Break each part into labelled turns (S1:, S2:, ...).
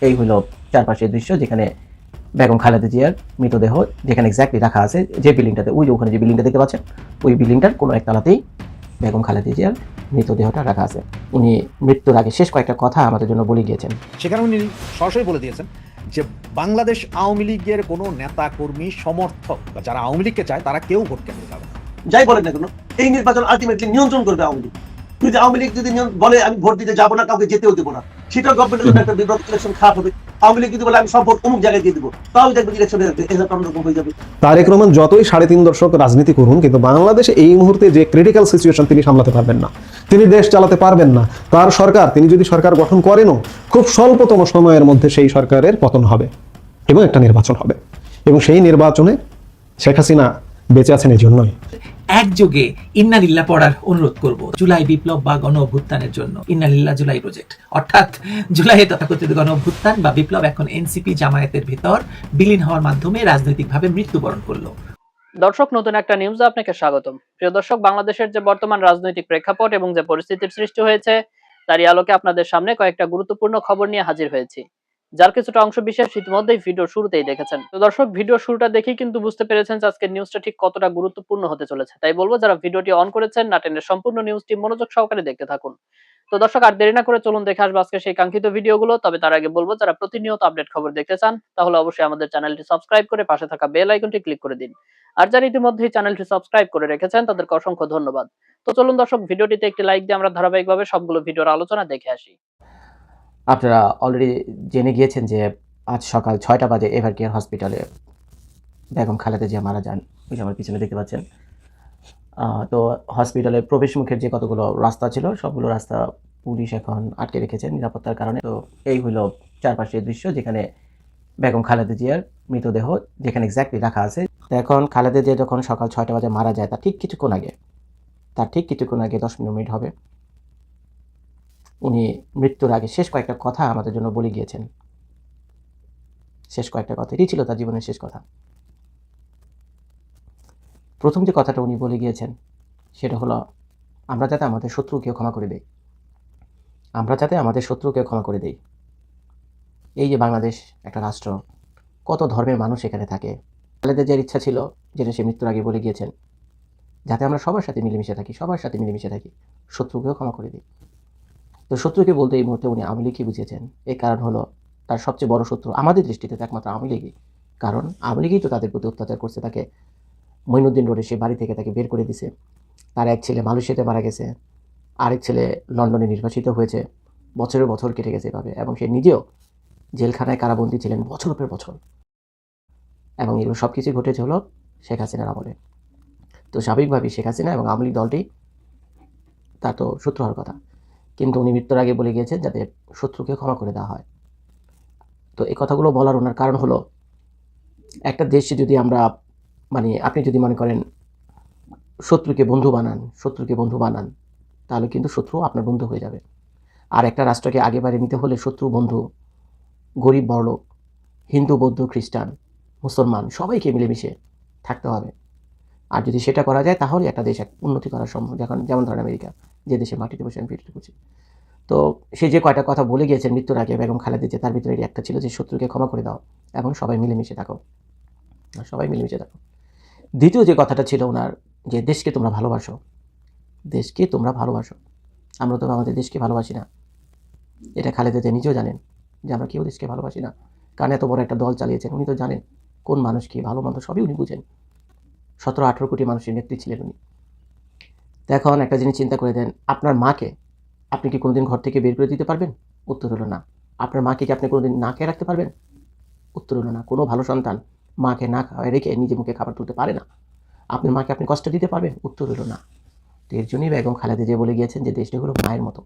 S1: এই হলো চারপাশের দৃশ্য যেখানে বেগম খালেদা জিয়ার মৃতদেহ যেখানে এক্স্যাক্টলি রাখা আছে, যে বিল্ডিংটাতে, ওই যে ওখানে যে বিল্ডিংটা দেখতে পাচ্ছেন, ওই বিল্ডিংটার কোনো একতলাতেই বেগম খালেদা জিয়ার মৃতদেহটা রাখা আছে। উনি মৃত্যুর আগে শেষ কয়েকটা কথা আমাদের জন্য বলে গিয়েছেন।
S2: সেখানে উনি সরাসরি বলে দিয়েছেন যে বাংলাদেশ আওয়ামী লীগের কোনো নেতা কর্মী সমর্থক বা যারা আওয়ামী লীগকে চায় তারা কেউ ভোট কেন্দ্রে যাবে না।
S3: যাই বলেন না কেন, এই নির্বাচন আলটিমেটলি নিয়ন্ত্রণ করবে আওয়ামী লীগ। যদি আওয়ামী লীগ যদি বলে আমি ভোট দিতে যাবো না, কাউকে যেতেও দেবো না, সেটাও গভর্নমেন্টের জন্য একটা বিব্রত, ইলেকশন খারাপ হবে। আওয়ামী লীগ যদি বলে আমি সব ভোট অমুক জায়গায় দিয়ে দেবো, তাহলে দেখবেন ইলেকশনে অন্যরকম হয়ে যাবে।
S4: তারেক রহমান যতই 3.5 দশক রাজনীতি করুন, কিন্তু বাংলাদেশে এই মুহূর্তে যে ক্রিটিক্যাল সিচুয়েশন তিনি সামলাতে পারবেন না, তিনি দেশ চালাতে পারবেন না। তার সরকার, তিনি যদি সরকার গঠন করেনও, খুব স্বল্পতম সময়ের মধ্যে সেই সরকারের পতন হবে এবং একটা নির্বাচন হবে, এবং সেই নির্বাচনে শেখ হাসিনা বেঁচে আছেন এই জন্যই।
S5: একযোগে ইন্নালিল্লাহ পড়ার অনুরোধ করব জুলাই বিপ্লব বা গণ অভ্যুত্থানের জন্য। ইন্নালিল্লাহ জুলাই প্রজেক্ট, অর্থাৎ জুলাই তথাকথিত গণ অভ্যুত্থান বা বিপ্লব এখন এনসিপি জামায়াতের ভেতর বিলীন হওয়ার মাধ্যমে রাজনৈতিকভাবে মৃত্যুবরণ করলো।
S6: দর্শক, নতুন একটা নিউজে আপনাকে স্বাগতম। প্রিয় দর্শক, বাংলাদেশের যে বর্তমান রাজনৈতিক প্রেক্ষাপট এবং যে পরিস্থিতির সৃষ্টি হয়েছে তারই আলোকে আপনাদের সামনে কয়েকটা গুরুত্বপূর্ণ খবর নিয়ে হাজির হয়েছি, যার কিছুটা অংশ বিশেষ ইতিমধ্যেই ভিডিও শুরুতেই দেখেছেন। তো দর্শক, ভিডিও শুরুটা দেখেই কিন্তু বুঝতে পেরেছেন যে আজকের নিউজটা ঠিক কতটা গুরুত্বপূর্ণ হতে চলেছে। তাই বলবো, যারা ভিডিওটি অন করেছেন না টেনে সম্পূর্ণ নিউজটি মনোযোগ সহকারে দেখতে থাকুন। তো দর্শক, আর দেরি না করে চলুন দেখে আসবো আজকে সেই কাঙ্ক্ষিত ভিডিওগুলো। তবে তার আগে বলবো, যারা প্রতিনিয়ত আপডেট খবর দেখতে চান তাহলে অবশ্যই আমাদের চ্যানেলটি সাবস্ক্রাইব করে পাশে থাকা বেল আইকনটি ক্লিক করে দিন। আর যারা ইতিমধ্যেই চ্যানেলটি সাবস্ক্রাইব করে রেখেছেন তাদেরকে অসংখ্য ধন্যবাদ। তো চলুন দর্শক, ভিডিওটিতে একটি লাইক দিয়ে আমরা ধারাবাহিকভাবে সবগুলো ভিডিওর আলোচনা দেখে আসি।
S1: আপনারা অলরেডি জেনে গিয়েছেন যে আজ সকাল 6টা বাজে এভার কেয়ার হসপিটালে বেগম খালেদা জিয়া মারা যান। ওই যে আমার পিছনে দেখতে পাচ্ছেন। তো হসপিটালের প্রবেশ মুখের যে কতগুলো রাস্তা ছিল, সবগুলো রাস্তা পুলিশ এখন আটকে রেখেছেন নিরাপত্তার কারণে। তো এই হলো চারপাশের দৃশ্য যেখানে বেগম খালেদা জিয়ার মৃতদেহ যেখানে এক্স্যাক্টলি রাখা আছে। তো এখন খালেদা জিয়া যখন সকাল 6টা বাজে মারা যায়, তার ঠিক কিছুক্ষণ আগে 10 মিনিট হবে, উনি মৃত্যুর আগে শেষ কয়েকটা কথা আমাদের জন্য বলে গিয়েছেন। শেষ কয়েকটা কথা, এটি ছিল তার জীবনের শেষ কথা। প্রথম যে কথাটা উনি বলে গিয়েছেন সেটা হলো, আমরা যাতে আমাদের শত্রুকে ক্ষমা করে দেই। এই যে বাংলাদেশ একটা রাষ্ট্র, কত ধর্মের মানুষ এখানে থাকে। খালেদা জিয়ার ইচ্ছা ছিল, যেটা সে মৃত্যুর আগে বলে গিয়েছেন, যাতে আমরা সবার সাথে মিলেমিশে থাকি, শত্রুকেও ক্ষমা করে দিই। তো শত্রুকে বলতে এই মুহূর্তে উনি আওয়ামী লীগকে বুঝিয়েছেন। এই কারণ হলো, তার সবচেয়ে বড় শত্রু আমাদের দৃষ্টিতে তো একমাত্র আওয়ামী লীগই। কারণ আওয়ামী লীগই তো তাদের প্রতি অত্যাচার করছে। তাকে মঈনুদ্দিন রোডে সে বাড়ি থেকে তাকে বের করে দিছে। তার এক ছেলে মালয়েশিয়াতে মারা গেছে, আরেক ছেলে লন্ডনে নির্বাসিত হয়েছে। বছরের বছর কেটে গেছে এভাবে, এবং সে নিজেও জেলখানায় কারাবন্দী ছিলেন বছর পর বছর। এবং এগুলো সব কিছুই ঘটেছে হলো শেখ হাসিনার আমলে। তো স্বাভাবিকভাবেই শেখ হাসিনা এবং আওয়ামী লীগ দলটি তার তো শত্রু হওয়ার কথা, কিন্তু উনি মৃত্যুর আগে বলে গিয়েছেন যাতে শত্রুকে ক্ষমা করে দেওয়া হয়। তো এই কথাগুলো বলার ওনার কারণ হলো, একটা দেশে যদি আমরা আপনি যদি মনে করেন শত্রুকে বন্ধু বানান, তাহলে কিন্তু শত্রু আপনার বন্ধু হয়ে যাবে। আর একটা রাষ্ট্রকে আগে বাড়িয়ে নিতে হলে শত্রু বন্ধু, গরিব বড়লোক, হিন্দু বৌদ্ধ খ্রিস্টান মুসলমান সবাইকে মিলেমিশে থাকতে হবে। আর যদি সেটা করা যায় তাহলে একটা দেশ উন্নতি করা সম্ভব। যেমন ধরেন আমেরিকা, যে দেশে মাটিতে বসে আমি ভিডিও করছি। তো সে যে কয়টা কথা বলে গিয়েছেন মৃত্যুর আগে বেগম খালেদা জিয়া, তার ভিতরে একটা ছিল যে শত্রুকে ক্ষমা করে দাও এবং সবাই মিলেমিশে থাকো। দ্বিতীয় যে কথাটা ছিল ওনার, যে দেশকে তোমরা ভালোবাসো। আমরা তো আমাদের দেশকে ভালোবাসি না। এটা খালেদা জিয়া নিজেও জানেন যে আমরা কেউ দেশকে ভালোবাসি না। কারণ এত বড় একটা দল চালিয়েছেন, উনি তো জানেন কোন মানুষ কি ভালো মন্দ সবই উনি বুঝেন। 17-18 কোটি মানুষের নেত্রী ছিলেন উনি। তো এখন একটা জিনিস চিন্তা করে দেন, আপনার মাকে আপনি কি কোনোদিন ঘর থেকে বের করে দিতে পারবেন? উত্তর হলো না। আপনার মাকে কি আপনি কোনোদিন না খেয়ে রাখতে পারবেন? উত্তর হলো না। কোনো ভালো সন্তান মাকে না খাওয়ায় রেখে নিজে মুখে খাবার তুলতে পারে না। আপনার মাকে আপনি কষ্ট দিতে পারবেন? উত্তর হলো না। তো এর জন্যই বেগম খালেদা জিয়া বলে গিয়েছেন যে দেশটা হলো মায়ের মতো।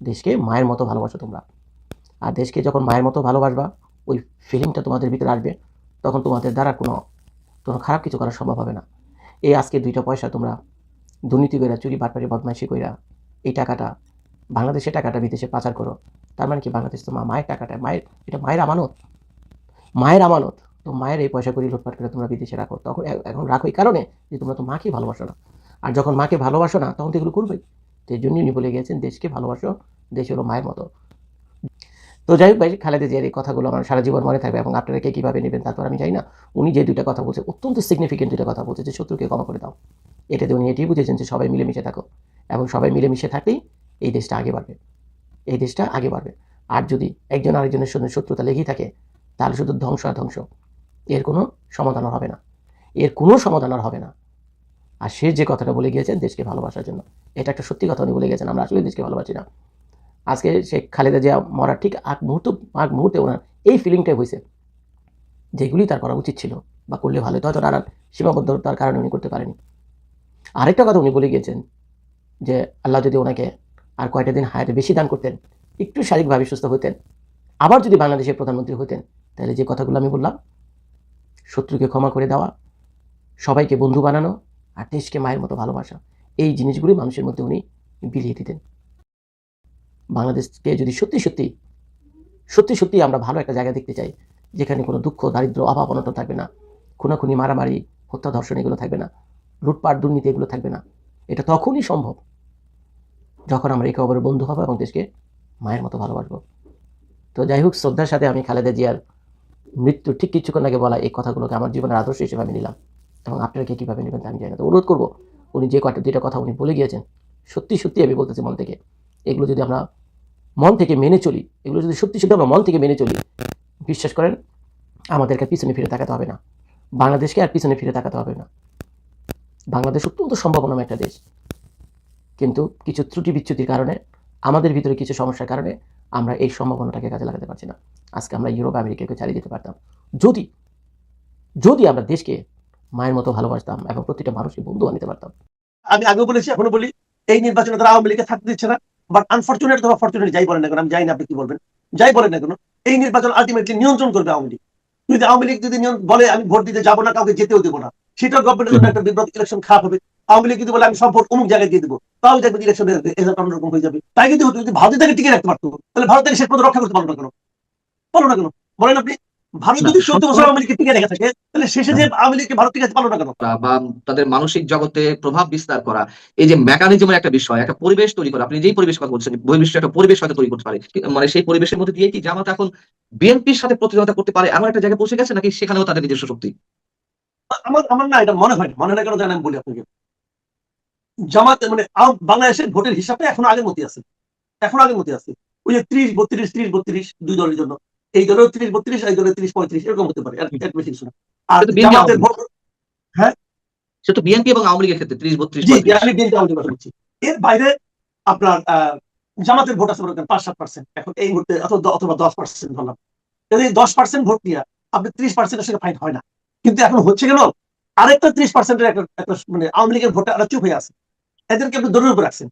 S1: দেশকে মায়ের মতো ভালোবাসো তোমরা। আর দেশকে যখন মায়ের মতো ভালোবাসবা, ওই ফিলিংটা তোমাদের ভিতরে আসবে, তখন তোমাদের দ্বারা কোনো খারাপ কিছু করা সম্ভব হবে না। এই আজকে 2টা পয়সা তোমরা দুর্নীতি কইরা, চুরি বাটপারি বদমাইশি কইরা এই টাকাটা, বাংলাদেশের টাকাটা বিদেশে পাচার করো। তার মানে কি, বাংলাদেশ তো মায়ের টাকাটা, এটা মায়ের আমানত। তো মায়ের এই পয়সা করে লুটপাট করে তোমরা বিদেশে রাখো। তখন এখন রাখো এই কারণে যে তোমরা তো মাকেই ভালোবাসো না। আর যখন মাকে ভালোবাসো না, তখন তো এগুলো করবেই। তো এই জন্যই উনি বলে গিয়েছেন দেশকে ভালোবাসো, দেশ হলো মায়ের মতো। তো যাই হোক ভাই, খালেদা জিয়ার এই কথাগুলো আমার সারা জীবন মনে থাকবে এবং আপনারা কে কীভাবে নেবেন তারপর আমি জানি না। উনি যে দুইটা কথা বলছে, অত্যন্ত সিগনিফিকেন্ট দুইটা কথা বলছে, যে শত্রুকে ক্ষমা করে দাও। এটাতে উনি এটাই বুঝেছেন যে সবাই মিলেমিশে থাকো, এবং সবাই মিলেমিশে থাকলেই এই দেশটা আগে বাড়বে, এই দেশটা আগে বাড়বে। আর যদি একজন আরেকজনের সঙ্গে শত্রুতা লেগেই থাকে, তাহলে শুধু ধ্বংস আর ধ্বংস, এর কোনো সমাধান আর হবে না, এর কোনো সমাধান আর হবে না। আর সে যে কথাটা বলে গিয়েছেন দেশকে ভালোবাসার জন্য, এটা একটা সত্যি কথা উনি বলে গেছেন, আমরা আসলে দেশকে ভালোবাসি না। আজকে শেখ খালেদা জিয়া মরার ঠিক আগ মুহূর্তে ওনার এই ফিলিংটাই হয়েছে, যেগুলি তার করা উচিত ছিল বা করলে ভালো হতো, হয়তো আর সীমাবদ্ধতার কারণে উনি করতে পারেনি। আরেকটা কথা উনি বলে গিয়েছেন যে আল্লাহ যদি ওনাকে আর কয়টা দিন হায়াতে বেশি দান করতেন, একটু শারীরিকভাবে সুস্থ হতেন, আবার যদি বাংলাদেশের প্রধানমন্ত্রী হতেন, তাহলে যে কথাগুলো আমি বললাম, শত্রুকে ক্ষমা করে দেওয়া, সবাইকে বন্ধু বানানো, আর দেশকে মায়ের মতো ভালোবাসা, এই জিনিসগুলি মানুষের মধ্যে উনি বিলিয়ে দিতেন। বাংলাদেশকে যদি সত্যি সত্যি আমরা ভালো একটা জায়গা দেখতে চাই, যেখানে কোনো দুঃখ, দারিদ্র, অভাব অনটন থাকবে না, খুনাখুনি, মারামারি, হত্যা, ধর্ষণ এগুলো থাকবে না, লুটপাট, দুর্নীতি এগুলো থাকবে না, এটা তখনই সম্ভব যখন আমরা একে অপরের বন্ধু হবো এবং দেশকে মায়ের মতো ভালোবাসবো। তো যাই হোক, শ্রদ্ধার সাথে আমি খালেদা জিয়ার মৃত্যু ঠিক কিছুক্ষণ আগে বলা এই কথাগুলোকে আমার জীবনের আদর্শ হিসেবে আমি নিলাম, এবং আপনারা কে কীভাবে নেবেন তা আমি জানি না। তো অনুরোধ করবো, উনি যে দুইটা কথা উনি বলে গিয়েছেন, সত্যি আমি বলতেছি মন থেকে, এগুলো যদি আমরা মন থেকে মেনে চলি, এগুলো যদি সত্যি আমরা মন থেকে মেনে চলি, বিশ্বাস করেন আমাদেরকে পিছনে ফিরে তাকাতে হবে না, বাংলাদেশকে আর পিছনে ফিরে তাকাতে হবে না। বাংলাদেশ অত্যন্ত সম্ভাবনাময় একটা দেশ, কিন্তু কিছু ত্রুটি বিচ্যুতির কারণে, আমাদের ভিতরে কিছু সমস্যার কারণে আমরা এই সম্ভাবনাটাকে কাজে লাগাতে পারছি না। আজকে আমরা ইউরোপ আমেরিকাকে চালিয়ে দিতে পারতাম যদি আমরা দেশকে মায়ের মতো ভালোবাসতাম এবং প্রতিটা মানুষকে বন্ধু বানাতে পারতাম।
S3: আমি আগেও বলেছি, এখনো বলি, এই নির্বাচনে তারা আওয়ামী লীগকে থাকতে দিচ্ছে না। বাট আনফরচুনেট অথবা ফরচুনেট, যাই বলেন না কেন, আমি জানি না আপনি কি বলবেন, যাই বলেন না কেন, এই নির্বাচন আলটিমেটলি নিয়ন্ত্রণ করবে আওয়ামী লীগ। যদি আওয়ামী লীগ যদি বলে আমি ভোট দিতে যাবো না, কাউকে যেতেও দেবো না, সেটা গভর্নমেন্টের জন্য একটা বিব্রত, ইলেকশন খারাপ হবে। আওয়ামী লীগ যদি বলে আমি সব ভোট অমুক জায়গায় দিয়ে দেবো, তাহলে দেখবেন ইলেকশনের রেজাল্ট অন্যরকম হয়ে যাবে। তাই যদি ভারতের থেকে টিকে রাখতে পারতো, তাহলে ভারতের শেষ পর্যন্ত রক্ষা করতে পারলো না কেন, বলো না কেন, বলেন আপনি। ভারত যদি 14 বছর আওয়ামী লীগকে টিকে রেখে থাকে, তাহলে শেষে যে আওয়ামী লীগকে ভারত টিকে পারলো না কেন?
S7: বা তাদের মানসিক জগতে প্রভাব বিস্তার করা, এই যে মেকানিজমের একটা বিষয়, একটা পরিবেশ তৈরি করা, আপনি যেই পরিবেশ কথা বলছেন, বহির্বিশ্ব একটা পরিবেশ হয়তো তৈরি করতে পারে, মানে সেই পরিবেশের মধ্যে দিয়ে কি জামাত এখন বিএনপির সাথে প্রতিযোগিতা করতে পারে এমন একটা জায়গায় পৌঁছে গেছে, নাকি সেখানেও তাদের নিজস্ব শক্তি?
S3: আমার আমার না, এটা মনে হয় না। মনে হয় না কেন জানেন, আমি বলি আপনাকে। জামাত মানে বাংলাদেশের ভোটের হিসাবে এখন আগের মতই আছে, এখন আগের মতই আছে। ওই যে 30-32 দুই দলের জন্য, এই দলেও 30-32, এই দলের 30-35 এরকম হতে পারে, এর বেশি কিছু না। আর
S7: কিন্তু বিএনপি
S3: জামাতের ভোট, হ্যাঁ,
S7: সে তো বিএনপি এবং আওয়ামী লীগের ক্ষেত্রে 30-32
S3: জি,
S7: 35।
S3: আমি বিএনপি আওয়ামী লীগের কথা বলছি। এর বাইরে আপনার জামাতের ভোট আছে 5-7%, এখন এই মুহূর্তে, অথবা 10% ধরলাম। যদি 10% ভোট নিয়ে আপনি 30% সেটা ফাইট হয় না। কিন্তু এখন হচ্ছে কেন, আরেকটা 30%-এর একটা মানে আওয়ামী লীগের ভোটে আরো চুপ হয়ে আছে, এদেরকে আপনি দলের উপর রাখছেন।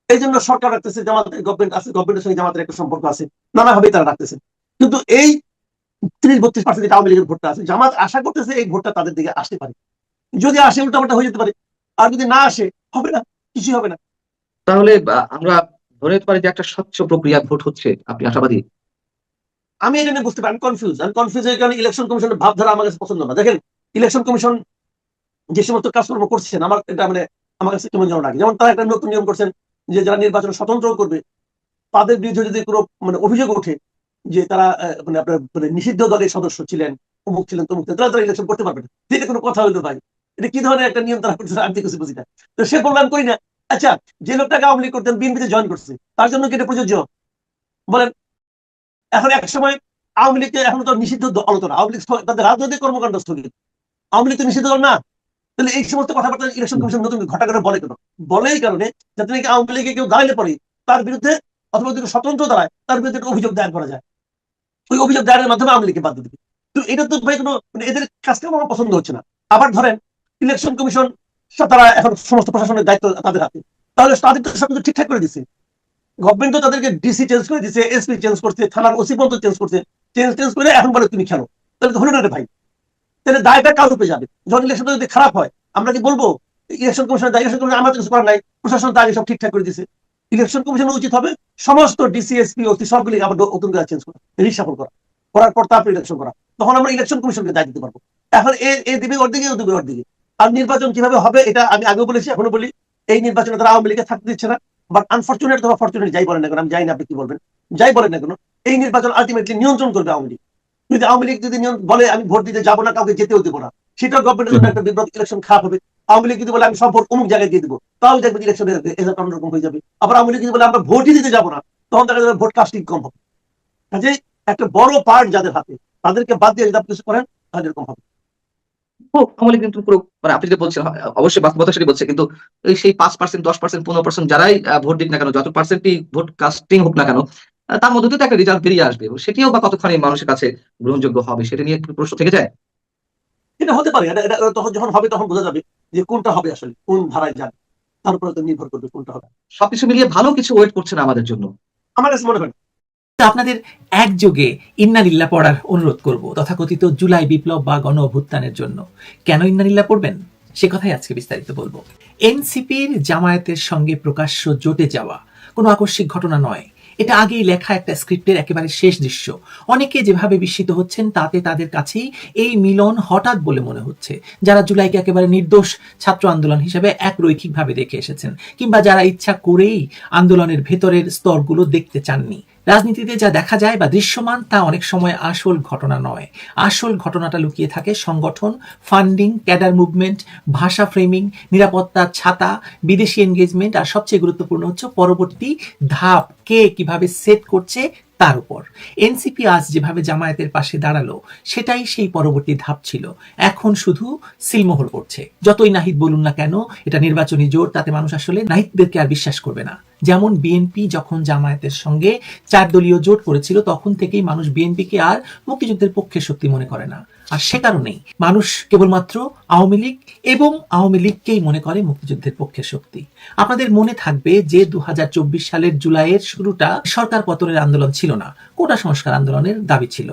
S3: এই জন্য সরকার রাখতেছে, জামাতের গভর্নমেন্ট আছে, গভর্নমেন্টের সঙ্গে জামাতের একটা সম্পর্ক আছে, নানাভাবেই তারা রাখতেছেন। কিন্তু এই 30-32% যেটা আওয়ামী লীগের ভোটটা আছে, জামাত আশা করতেছে এই ভোটটা তাদের দিকে আসতে পারে। যদি আসে উল্টাপাল্টা হয়ে যেতে পারে, আর যদি না আসে হবে না, কিছুই হবে না।
S7: তাহলে আমরা ধরে নিতে পারি যে একটা স্বচ্ছ প্রক্রিয়া ভোট হচ্ছে, আপনি আশাবাদী?
S3: আমি এটা নিয়ে বুঝতে পারি, আমি কনফিউজ এর কারণে ইলেকশন কমিশনের ভাবধারা আমার কাছে পছন্দ না। দেখেন, ইলেকশন কমিশন যে সমস্ত কাজকর্ম করছেন, আমার এটা মানে আমার কাছে কেমন যেন লাগে। যেমন তারা একটা নতুন নিয়ম করছেন যে যারা নির্বাচন স্বতন্ত্র করবে, তাদের বিরুদ্ধে যদি কোনো মানে অভিযোগ ওঠে যে তারা মানে আপনার মানে নিষিদ্ধ দলের সদস্য ছিলেন, অমুক ছিলেন, তমুক ছিলেন, তারা ইলেকশন করতে পারবে না। এটা কোনো কথা হইতে ভাই, এটা কি ধরনের একটা নিয়ম তারা করছে, আমি কিছু বুঝি না। তো সে বললাম করি না। আচ্ছা, যে লোকটাকে আওয়ামী লীগ করতেন, বিএনপিতে জয়েন করছে, তার জন্য কি এটা প্রযোজ্য বলেন? এখন এক সময় আওয়ামী লীগকে এখন তো নিষিদ্ধ দল তো না, আওয়ামী লীগ তাদের রাজনৈতিক কর্মকাণ্ড স্থগিত, আওয়ামী লীগ তো নিষিদ্ধ দল না। তাহলে এই সমস্ত কথাবার্তা ইলেকশন কমিশন নতুন ঘটা করে বলে কেন? বলে এই কারণে, যাতে নাকি আওয়ামী লীগে কেউ দাঁড়ালে পরে তার বিরুদ্ধে, অথবা যদি স্বতন্ত্র দাঁড়ায় তার বিরুদ্ধে একটা অভিযোগ দায়ের করা যায়, ওই অভিযোগ দায়েরের মাধ্যমে আওয়ামী লীগকে বাদ দিবে। তো এটা তো ভাই কোনো মানে এদের কাজটা আমার পছন্দ হচ্ছে না। আবার ধরেন ইলেকশন কমিশন, তারা এখন সমস্ত প্রশাসনের দায়িত্ব তাদের হাতে, তাহলে তাদের তো সবকিছু ঠিকঠাক করে দিচ্ছে। গভর্নমেন্ট তো তাদেরকে ডিসি চেঞ্জ করে দিচ্ছে, এসপি চেঞ্জ করছে, থানার ওসি পর্যন্ত চেঞ্জ করছে, চেঞ্জ করে এখন বলে তুমি খেলো। তাহলে তো হলো না রে ভাই, তাহলে দায়টা কার উপরে যাবে? যখন ইলেকশন যদি খারাপ হয়, আমরা কি বলবো ইলেকশন কমিশনের দায়? ইলেকশন কমিশন আমাদের কিছু করার নাই, প্রশাসন দায় সব ঠিকঠাক করে দিচ্ছে। ইলেকশন কমিশনের উচিত হবে সমস্ত ডিসি, এসপি, ওসি সবগুলি আবার নতুন করে চেঞ্জ করা, রিসাফল করার পর তারপর ইলেকশন করা, তখন আমরা ইলেকশন কমিশনকে দায় দিতে পারবো। এখন এ দিবে ওর দিকে, ও দিবে ওর দিকে। আর নির্বাচন কিভাবে হবে, এটা আমি আগেও বলেছি, এখনো বলি, এই নির্বাচনে তারা আওয়ামী লীগে থাকতে দিচ্ছে না। বাট আনফরচুনেট অথবা ফরচুনেট, যাই বলেন না কেন, আমি জানি না আপনি কি বলবেন, যাই বলেন না কেন, এই নির্বাচন আলটিমেটলি নিয়ন্ত্রণ করবে আওয়ামী লীগ। যদি আওয়ামী লীগ যদি বলে আমি ভোট দিতে যাবো না, কাউকে যেতেও দেবো না, সেটাও গভর্নমেন্টের জন্য একটা বিব্রত, ইলেকশন খারাপ হবে। আওয়ামী লীগ যদি বলে আমি সব ভোট অমুক জায়গায় দিয়ে দেবো, তাহলে দেখবেন ইলেকশন অন্যরকম হয়ে যাবে। আবার আওয়ামী লীগ যদি বলে আমরা ভোটই দিতে যাবো না, তখন দেখা যাবে ভোট কাস্টিং কম হবে। কাজে একটা বড় পার্ট যাদের হাতে, তাদেরকে বাদ দিয়ে যদি আপনি কিছু করেন তাহলে এরকম হবে।
S7: আওয়ামী লীগ কিন্তু পুরো মানে আপনি যেটা বলছেন অবশ্যই বাস্তবতা সেটা বলছে, কিন্তু ওই সেই 5%, 10%, 15% যারাই ভোট দিক না কেন, যত পার্সেন্টই ভোট কাস্টিং হোক না কেন, তার মধ্যে তো একটা রেজাল্ট বেরিয়ে আসবে, এবং সেটিও বা কতখানি মানুষের কাছে গ্রহণযোগ্য হবে সেটা নিয়ে একটু প্রশ্ন থেকে যায়।
S3: এটা হতে পারে, এটা তখন যখন হবে তখন বোঝা যাবে যে কোনটা হবে, আসলে কোন ধারায় যাবে, তার উপরে তো নির্ভর করবে কোনটা হবে।
S7: সবকিছু মিলিয়ে ভালো কিছু ওয়েট করছে না আমাদের জন্য।
S3: আমার কাছে মনে হয় না।
S5: তো আপনাদের একযোগে ইন্নালিল্লাহ পড়ার অনুরোধ করব তথাকথিত জুলাই বিপ্লব বা গণ অভ্যুত্থানের জন্য। কেন ইন্নালিল্লাহ পড়বেন সে কথাই আজকে বিস্তারিত বলবো। এনসিপির জামায়াতের সঙ্গে প্রকাশ্য জোটে যাওয়া কোনো আকস্মিক ঘটনা নয়, এটা আগেই লেখা একটা স্ক্রিপ্টের একেবারে শেষ দৃশ্য। অনেকে যেভাবে বিস্মিত হচ্ছেন তাতে তাদের কাছেই এই মিলন হঠাৎ বলে মনে হচ্ছে, যারা জুলাইকে একেবারে নির্দোষ ছাত্র আন্দোলন হিসেবে এক রৈখিকভাবে দেখে এসেছেন, কিংবা যারা ইচ্ছা করেই আন্দোলনের ভেতরের স্তরগুলো দেখতে চাননি। রাজনীতিতে যা দেখা যায় বা দৃশ্যমান তা অনেক সময় আসল ঘটনা নয়। আসল ঘটনাটা লুকিয়ে থাকে সংগঠন, ফান্ডিং, ক্যাডার মুভমেন্ট, ভাষা ফ্রেমিং, নিরাপত্তার ছাতা, বিদেশি এনগেজমেন্ট, আর সবচেয়ে গুরুত্বপূর্ণ হচ্ছে পরবর্তী ধাপ কে কিভাবে সেট করছে তার উপর। এনসিপি আজ যেভাবে জামায়াতের পাশে দাঁড়ালো সেটাই সেই পরবর্তী ধাপ ছিল। এখন শুধু সিলমোহর পড়ছে। যতই নাহিদ বলুন না কেন এটা নির্বাচনী জোট, তাতে মানুষ আসলে নাহিদদেরকে আর বিশ্বাস করবে না। যেমন বিএনপি যখন জামায়াতের সঙ্গে 4 দলীয় জোট করেছিল তখন থেকেই মানুষ বিএনপিকে আর মুক্তিযুদ্ধের পক্ষের শক্তি মনে করে না। আর সে কারণেই মানুষ কেবলমাত্র আওয়ামী লীগ এবং আওয়ামী লীগকেই মনে করে মুক্তিযুদ্ধের পক্ষের শক্তি। আপনাদের মনে থাকবে যে 2024 সালের জুলাইয়ের শুরুটা সরকার পতনের আন্দোলন ছিল না, কোটা সংস্কার আন্দোলনের দাবি ছিল।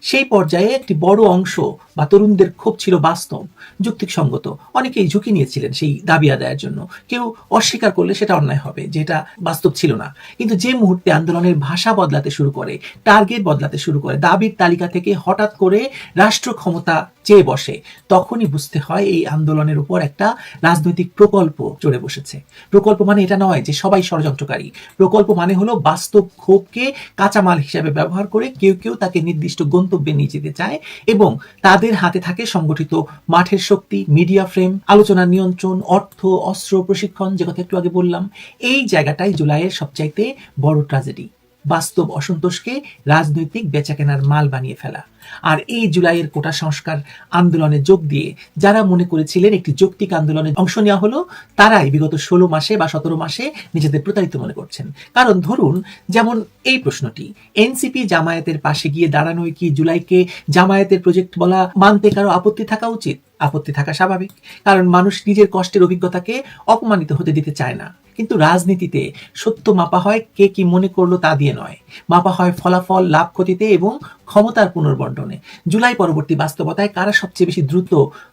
S5: সেই পর্যায়ে একটি বড় অংশ বা তরুণদের ক্ষোভ ছিল বাস্তব, যুক্তিসঙ্গত। অনেকেই ঝুঁকি নিয়েছিলেন সেই দাবি আদায়ের জন্য। কেউ অস্বীকার করলে সেটা অন্যায় হবে, যেটা বাস্তব ছিল না। কিন্তু যে মুহূর্তে আন্দোলনের ভাষা বদলাতে শুরু করে, টার্গেট বদলাতে শুরু করে, দাবির তালিকা থেকে হঠাৎ করে রাষ্ট্র ক্ষমতা চেয়ে বসে, তখনই বুঝতে হয় এই আন্দোলনের উপর একটা রাজনৈতিক প্রকল্প চড়ে বসেছে। প্রকল্প মানে এটা নয় যে সবাই ষড়যন্ত্রকারী। প্রকল্প মানে হলো বাস্তব ক্ষোভকে কাঁচামাল হিসেবে ব্যবহার করে কেউ কেউ তাকে নির্দিষ্ট গন্তব্যে নিয়ে যেতে চায়, এবং তাদের হাতে থাকে সংগঠিত মাঠের শক্তি, মিডিয়া ফ্রেম, আলোচনা নিয়ন্ত্রণ, অর্থ, অস্ত্র, প্রশিক্ষণ, যে কথা একটু আগে বললাম। এই জায়গাটাই জুলাইয়ের সবচাইতে বড় ট্র্যাজেডি। বাস্তব অসন্তোষকে রাজনৈতিক বেচাকেনার মাল বানিয়ে ফেলা। আর এই জুলাইয়ের কোটা সংস্কার আন্দোলনে যোগ দিয়ে যারা মনে করেছিলেন একটি যৌক্তিক আন্দোলনে অংশ নেওয়া হলো, তারাই বিগত 16 মাসে বা 17 মাসে নিজেদের প্রতারিত মনে করছেন। কারণ ধরুন, যেমন এই প্রশ্নটি, এনসিপি জামায়াতের পাশে গিয়ে দাঁড়ানোয় কি জুলাইকে জামায়াতের প্রজেক্ট বলা মানতে কারো আপত্তি থাকা উচিত? আপত্তি থাকা স্বাভাবিক, কারণ মানুষ নিজের কষ্টের অভিজ্ঞতাকে অপমানিত হতে দিতে চায় না। কিন্তু রাজনীতিতে সত্য মাপা হয় কে কি মনে করলো তা দিয়ে নয়, মাপা হয় ফলাফল, লাভ ক্ষতিতে এবং ক্ষমতার পুনর্বন্টনে। জুলাই পরবর্তী বাস্তবতায় কারা সবচেয়ে বেশি দ্রুত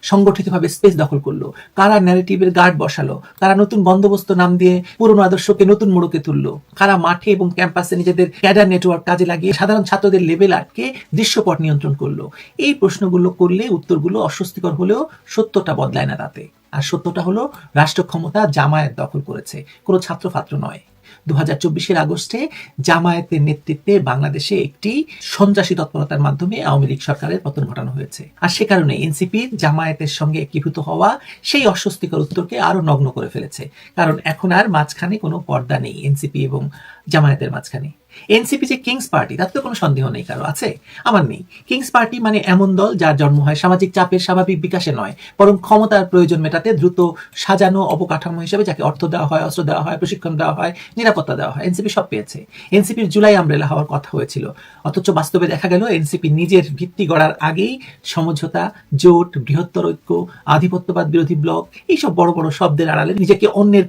S5: সংগঠিতভাবে স্পেস দখল করলো, কারা ন্যারেটিভের গার্ড বসালো, কারা নতুন বন্দোবস্ত নাম দিয়ে পুরনো আদর্শকে নতুন মোড়কে তুললো, কারা মাঠে এবং ক্যাম্পাসে নিজেদের ক্যাডার নেটওয়ার্ক কাজে লাগিয়ে সাধারণ ছাত্রদের লেভেল আটকে দৃশ্যপট নিয়ন্ত্রণ করলো। এই প্রশ্নগুলো করলে উত্তরগুলো অস্বস্তিকর হলেও সত্যটা বদলায় না তাতে। আর সত্যটা হলো রাষ্ট্র ক্ষমতা জামায়াত দখল করেছে, কোনো ছাত্রফাত্র নয়। 2024 আগস্টে জামায়াতের নেতৃত্বে বাংলাদেশে একটি সন্ত্রাসী তৎপরতার মাধ্যমে আওয়ামী লীগ সরকারের পতন ঘটানো হয়েছে। আর সে কারণে এনসিপির জামায়াতের সঙ্গে একীভূত হওয়া সেই অস্বস্তিকর উত্তরকে আরো নগ্ন করে ফেলেছে। কারণ এখন আর মাঝখানে কোনো পর্দা নেই এনসিপি এবং জামায়াতের মাঝখানে। এনসিপি যে কিংস পার্টি, তাতে তো কোনো সন্দেহ নেই। কারো আছে? আমার নেই। কিংস পার্টি মানে এমন দল যার জন্ম হয় সামাজিক চাপের স্বাভাবিক বিকাশে নয়, বরং ক্ষমতার প্রয়োজন মেটাতে দ্রুত সাজানো অবকাঠামো হিসেবে, যাকে অর্থ দেওয়া হয়, অস্ত্র দেওয়া হয়, প্রশিক্ষণ দেওয়া হয়, নিরাপত্তা দেওয়া হয়। এনসিপি সব পেয়েছে। এনসিপির জুলাই আমব্রেলা হওয়ার কথা হয়েছিল, অথচ বাস্তবে দেখা গেল এনসিপি নিজের ভিত্তি গড়ার আগেই সমঝোতা, জোট, বৃহত্তর ঐক্য, আধিপত্যবাদ বিরোধী ব্লক, এইসব বড় বড় শব্দের আড়ালে নিজেকে অন্যের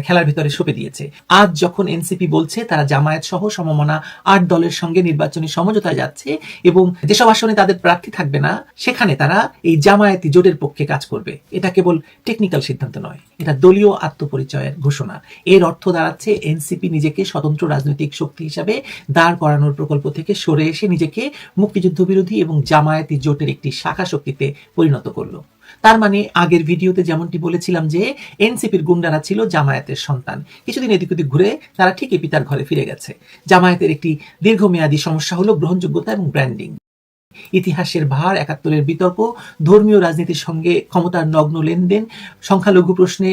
S5: খেলার ভিতরে সঁপে দিয়েছে। আজ যখন এনসিপি বলছে তারা জামায়াত সহ সমমনা 8 দলের সঙ্গে নির্বাচনী সমঝোতায় যাচ্ছে এবং যেসব আসনে তাদের প্রার্থী থাকবে না সেখানে তারা এই জামায়াতি জোটের পক্ষে কাজ করবে, এটা কেবল টেকনিক্যাল সিদ্ধান্ত নয়, এটা দলীয় আত্মপরিচয়ের ঘোষণা। এর অর্থ দাঁড়াচ্ছে এনসিপি নিজেকে স্বতন্ত্র রাজনৈতিক শক্তি হিসাবে দাঁড় করানোর প্রকল্প থেকে সরে এসে নিজেকে মুক্তিযুদ্ধ বিরোধী এবং জামায়াতি জোটের একটি শাখা শক্তিতে পরিণত করলো। তার মানে আগের ভিডিওতে যেমনটি বলেছিলাম যে এনসিপির গুন্ডারা ছিল জামায়াতের সন্তান, কিছুদিন এদিক ওদিক ঘুরে তারা ঠিকই পিতার ঘরে ফিরে গেছে। জামায়াতের একটি দীর্ঘমেয়াদী সমস্যা হলো গ্রহণযোগ্যতা এবং ব্র্যান্ডিং। ইতিহাসের ভার, ৭১-এর বিতর্ক, ধর্মীয় রাজনীতির সঙ্গে ক্ষমতার নগ্ন লেনদেন, সংখ্যালঘু প্রশ্নে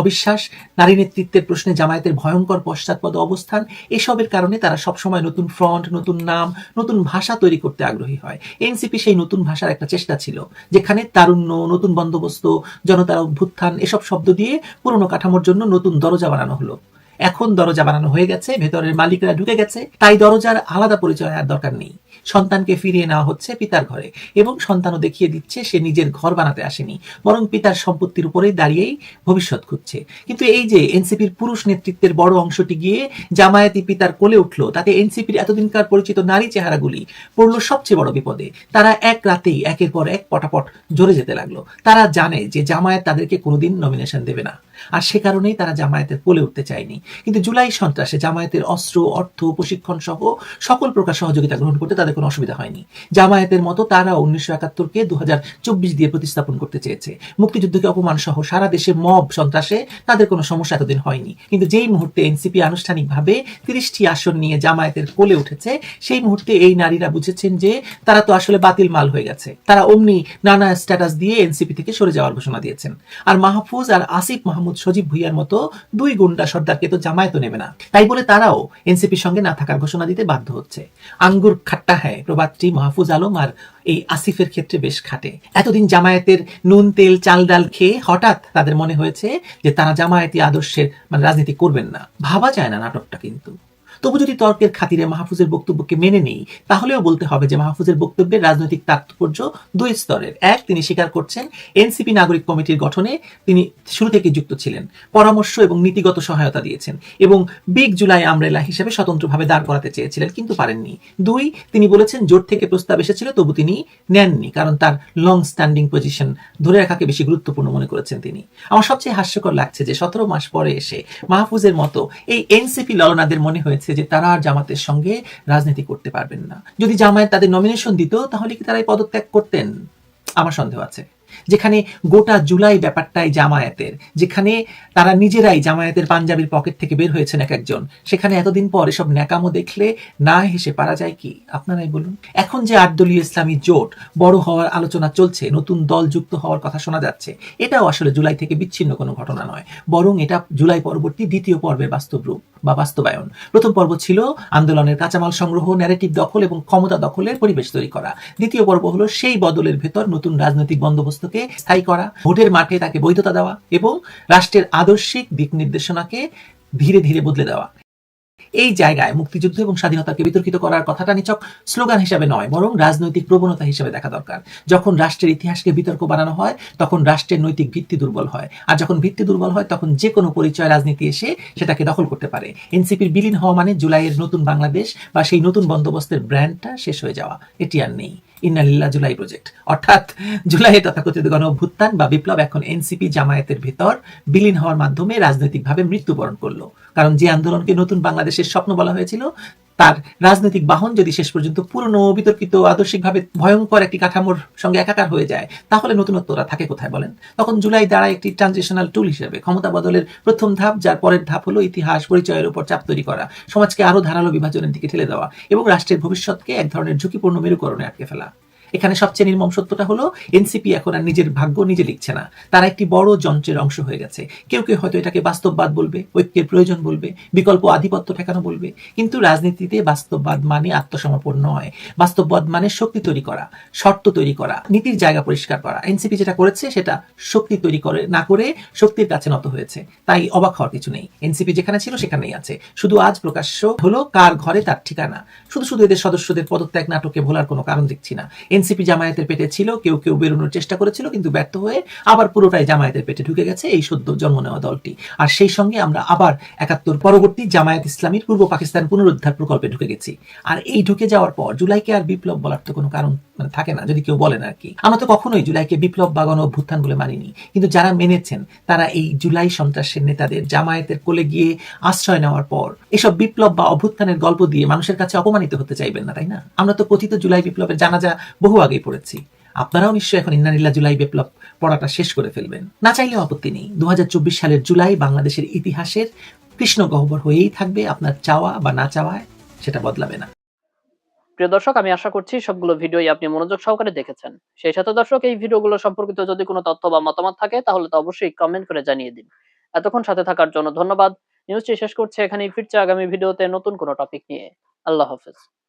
S5: অবিশ্বাস, নারী নেতৃত্বের প্রশ্নে জামায়াতের ভয়ঙ্কর পশ্চাৎপদ অবস্থান, এসবের কারণে তারা সবসময় নতুন ফ্রন্ট, নতুন নাম, নতুন ভাষা তৈরি করতে আগ্রহী হয়। এনসিপি সেই নতুন ভাষার একটা চেষ্টা ছিল, যেখানে তারুণ্য, নতুন বন্দোবস্ত, জনতার অভ্যুত্থান এসব শব্দ দিয়ে পুরনো কাঠামোর জন্য নতুন দরজা বানানো হলো। এখন দরজা বানানো হয়ে গেছে, ভেতরের মালিকরা ঢুকে গেছে, তাই দরজার আলাদা পরিচয় আর দরকার নেই। সন্তানকে ফিরিয়ে নেওয়া হচ্ছে পিতার ঘরে এবং সন্তানও দেখিয়ে দিচ্ছে সে নিজের ঘর বানাতে আসেনি, বরং পিতার সম্পত্তির উপরেই দাঁড়িয়েই ভবিষ্যৎ খুঁজছে। কিন্তু এই যে এনসিপির পুরুষ নেতৃত্বের বড় অংশটি গিয়ে জামায়াতি পিতার কোলে উঠলো, তাতে এনসিপির এতদিনকার পরিচিত নারী চেহারাগুলি পড়লো সবচেয়ে বড় বিপদে। তারা এক রাতেই একের পর এক পটাপট ঝরে যেতে লাগলো। তারা জানে যে জামায়াত তাদেরকে কোনোদিন নমিনেশন দেবে না, আর সে কারণেই তারা জামায়াতের কোলে উঠতে চায়নি। কিন্তু জুলাই সন্ত্রাসে জামায়াতের অস্ত্র, অর্থ, প্রশিক্ষণ সহ সকল প্রকার সহযোগিতা গ্রহণ করতে তাদের কোনো অসুবিধা হয়নি। জামায়াতের মতো তারাও ১৯৭১-কে ২০২৪ দিয়ে প্রতিস্থাপন করতে চেয়েছে। মুক্তিযুদ্ধকে অপমান সহ সারা দেশে মব সন্ত্রাসে তাদের কোনো সমস্যা এতদিন হয়নি। কিন্তু যেই মুহূর্তে এনসিপি আনুষ্ঠানিকভাবে ৩০টি আসন নিয়ে জামায়াতের কোলে উঠেছে, সেই মুহূর্তে এই নারীরা বুঝেছেন যে তারা তো আসলে বাতিল মাল হয়ে গেছে। তারা অমনি নানা স্ট্যাটাস দিয়ে এনসিপি থেকে সরে যাওয়ার ঘোষণা দিয়েছেন। আর মাহফুজ আর আসিফ মাহমুদ সজীব ভুইয়ার মতো দুই গুন্ডা সর্দারকে তো জামায়াতও নেবে না, তাই বলে তারাও এনসিপির সঙ্গে না থাকার ঘোষণা দিতে বাধ্য হচ্ছে। আঙ্গুর খাট্টা হ্যায় প্রবাদটি মাহফুজ আলম আর এই আসিফের ক্ষেত্রে বেশ খাটে। এতদিন জামায়াতের নুন তেল চাল ডাল খেয়ে হঠাৎ তাদের মনে হয়েছে যে তারা জামায়াতি আদর্শের রাজনীতি করবেন না। ভাবা যায় না নাটকটা। কিন্তু তবু যদি তর্কের খাতিরে মাহফুজের বক্তব্যকে মেনে নেই, তাহলেও বলতে হবে যে মাহফুজের বক্তব্যের রাজনৈতিক তাৎপর্য দুই স্তরের। এক, তিনি স্বীকার করছেন এনসিপি নাগরিক কমিটির গঠনে তিনি শুরু থেকে যুক্ত ছিলেন, পরামর্শ এবং নীতিগত সহায়তা দিয়েছেন এবং বিগ জুলাই আমরেলা হিসেবে স্বতন্ত্রভাবে দাঁড় করাতে চেয়েছিলেন, কিন্তু পারেননি। দুই, তিনি বলেছেন জোট থেকে প্রস্তাব এসেছিল তবু তিনি নেননি, কারণ তার লং স্ট্যান্ডিং পজিশন ধরে রাখাকে বেশি গুরুত্বপূর্ণ মনে করেছেন তিনি। আমার সবচেয়ে হাস্যকর লাগছে যে ১৭ মাস পরে এসে মাহফুজের মতো এই এনসিপি ললনাদের মনে হয়েছে যে তারা আর জামাতের সঙ্গে রাজনীতি করতে পারবেন না। যদি জামায়াত তাদের নমিনেশন দিত, তাহলে কি তারা এই পদত্যাগ করতেন? আমার সন্দেহ আছে। যেখানে গোটা জুলাই ব্যাপারটাই জামায়াতের, যেখানে তারা নিজেরাই জামায়াতের পাঞ্জাবির পকেট থেকে বের হয়েছেন এক একজন, সেখানে এতদিন পর এসব ন্যাকামো দেখলে না হেসে পারা যায় কি? আপনারাই বলুন। এখন যে ৮ দলীয় ইসলামী জোট বড় হওয়ার আলোচনা চলছে, নতুন দল যুক্ত হওয়ার কথা শোনা যাচ্ছে, এটাও আসলে জুলাই থেকে বিচ্ছিন্ন কোনো ঘটনা নয়, বরং এটা জুলাই পরবর্তী দ্বিতীয় পর্বের বাস্তব রূপ বা বাস্তবায়ন। প্রথম পর্ব ছিল আন্দোলনের কাঁচামাল সংগ্রহ, ন্যারেটিভ দখল এবং ক্ষমতা দখলের পরিবেশ তৈরি করা। দ্বিতীয় পর্ব হলো সেই বদলের ভেতর নতুন রাজনৈতিক বন্দোবস্তকে স্থায়ী করা, ভোটের মাঠে তাকে বৈধতা দেওয়া এবং রাষ্ট্রের আদর্শিক দিক নির্দেশনাকে ধীরে ধীরে বদলে দেওয়া। এই জায়গায় মুক্তিযুদ্ধ এবং স্বাধীনতাকে বিতর্কিত করার কথাটা নিছক স্লোগান হিসেবে নয়, বরং রাজনৈতিক প্রবণতা হিসেবে দেখা দরকার। যখন রাষ্ট্রের ইতিহাসকে বিতর্ক বানানো হয়, তখন রাষ্ট্রের নৈতিক ভিত্তি দুর্বল হয়, আর যখন ভিত্তি দুর্বল হয়, তখন যে কোনো পরিচয় রাজনীতি এসে সেটাকে দখল করতে পারে। এনসিপির বিলীন হওয়া মানে জুলাইয়ের নতুন বাংলাদেশ বা সেই নতুন বন্দোবস্তের ব্র্যান্ডটা শেষ হয়ে যাওয়া। এটি আর নেই। ইন্নালিল্লাহ জুলাই প্রজেক্ট, অর্থাৎ জুলাইয়ের তথাকথিত গণ অভ্যুত্থান বা বিপ্লব এখন এনসিপি জামায়াতের ভেতর বিলীন হওয়ার মাধ্যমে রাজনৈতিকভাবে মৃত্যুবরণ করলো। কারণ যে আন্দোলনকে নতুন বাংলাদেশের স্বপ্ন বলা হয়েছিল, তার রাজনৈতিক বাহন যদি শেষ পর্যন্ত পুরনো, বিতর্কিত, আদর্শিকভাবে ভয়ঙ্কর একটি কাঠামোর সঙ্গে একাকার হয়ে যায়, তাহলে নতুনত্বরা থাকে কোথায় বলেন? তখন জুলাই দাঁড়ায় একটি ট্রানজিশনাল টুল হিসেবে, ক্ষমতা বদলের প্রথম ধাপ, যার পরের ধাপ হলো ইতিহাস পরিচয়ের উপর চাপ তৈরি করা, সমাজকে আরো ধারালো বিভাজনের দিকে ঠেলে দেওয়া এবং রাষ্ট্রের ভবিষ্যৎকে এক ধরনের ঝুঁকিপূর্ণ মেরুকরণে আটকে ফেলা। এখানে সবচেয়ে নির্মম সত্যটা হলো এনসিপি এখন আর নিজের ভাগ্য নিজে লিখছে না, তারা একটি বড় যন্ত্রের অংশ হয়ে গেছে। কেউ কেউ হয়তো এটাকে বাস্তববাদ বলবে, ঐক্যের প্রয়োজন বলবে, বিকল্প আধিপত্য ঠেকানো বলবে, কিন্তু রাজনীতিতে বাস্তববাদ মানে আত্মসমর্পণ নয়। বাস্তববাদ মানে শক্তি তৈরি করা, শর্ত তৈরি করা, নীতির জায়গা পরিষ্কার করা। এনসিপি যেটা করেছে সেটা শক্তি তৈরি করে না করে শক্তির কাছে নত হয়েছে, তাই অবাক হওয়ার কিছু নেই। এনসিপি যেখানে ছিল সেখানেই আছে, শুধু আজ প্রকাশ্য হলো কার ঘরে তার ঠিকানা। শুধু শুধু এদের সদস্যদের পদত্যাগ নাটকে ভোলার কোনো কারণ দেখছি না। এনসিপি জামায়াতের পেটে ছিল, কেউ কেউ বেরোনোর চেষ্টা করেছিল কিন্তু ব্যর্থ হয়ে আবার পুরোটাই জামায়াতের পেটে ঢুকে গেছে এই সদ্য জন্ম নেওয়া দলটি। আর সেই সঙ্গে আমরা আবার ৭১ পরবর্তী জামায়াত ইসলামীর পূর্ব পাকিস্তান পুনরুদ্ধার প্রকল্পে ঢুকে গেছি। আর এই ঢুকে যাওয়ার পর জুলাইকে আর বিপ্লব বলার তো কোনো কারণ থাকে না, যদি কেউ বলেন আর কি। আমরা তো কখনোই জুলাইকে বিপ্লব বা গণ অভ্যুত্থান বলে মানিনি, কিন্তু যারা মেনেছেন তারা এই জুলাই সন্ত্রাসের নেতাদের জামায়াতের কোলে গিয়ে আশ্রয় নেওয়ার পর এসব বিপ্লব বা অভ্যুত্থানের গল্প দিয়ে মানুষের কাছে অপমানিত হতে চাইবেন না, তাই না? আমরা তো কথিত জুলাই বিপ্লবের জানাজা বহু আগেই পড়েছি। আপনারাও নিশ্চয়ই এখন ইন্নালিল্লাহ জুলাই বিপ্লব পড়াটা শেষ করে ফেলবেন। না চাইলেও আপত্তি নেই। 2024 সালের জুলাই বাংলাদেশের ইতিহাসের কৃষ্ণ গহ্বর হয়েই থাকবে। আপনার চাওয়া বা না চাওয়ায় সেটা বদলাবে না।
S6: প্রিয় দর্শক, আমি আশা করছি সবগুলো ভিডিওই আপনি মনোযোগ সহকারে দেখেছেন। সেই সাথে দর্শক, এই ভিডিওগুলো সম্পর্কিত যদি কোনো তথ্য বা মতামত থাকে তাহলে তো অবশ্যই কমেন্ট করে জানিয়ে দিন। এতক্ষণ সাথে থাকার জন্য ধন্যবাদ। নিউজটি শেষ করছি এখানেই, ফিরছে আগামী ভিডিওতে নতুন কোনো টপিক নিয়ে। আল্লাহ হাফেজ।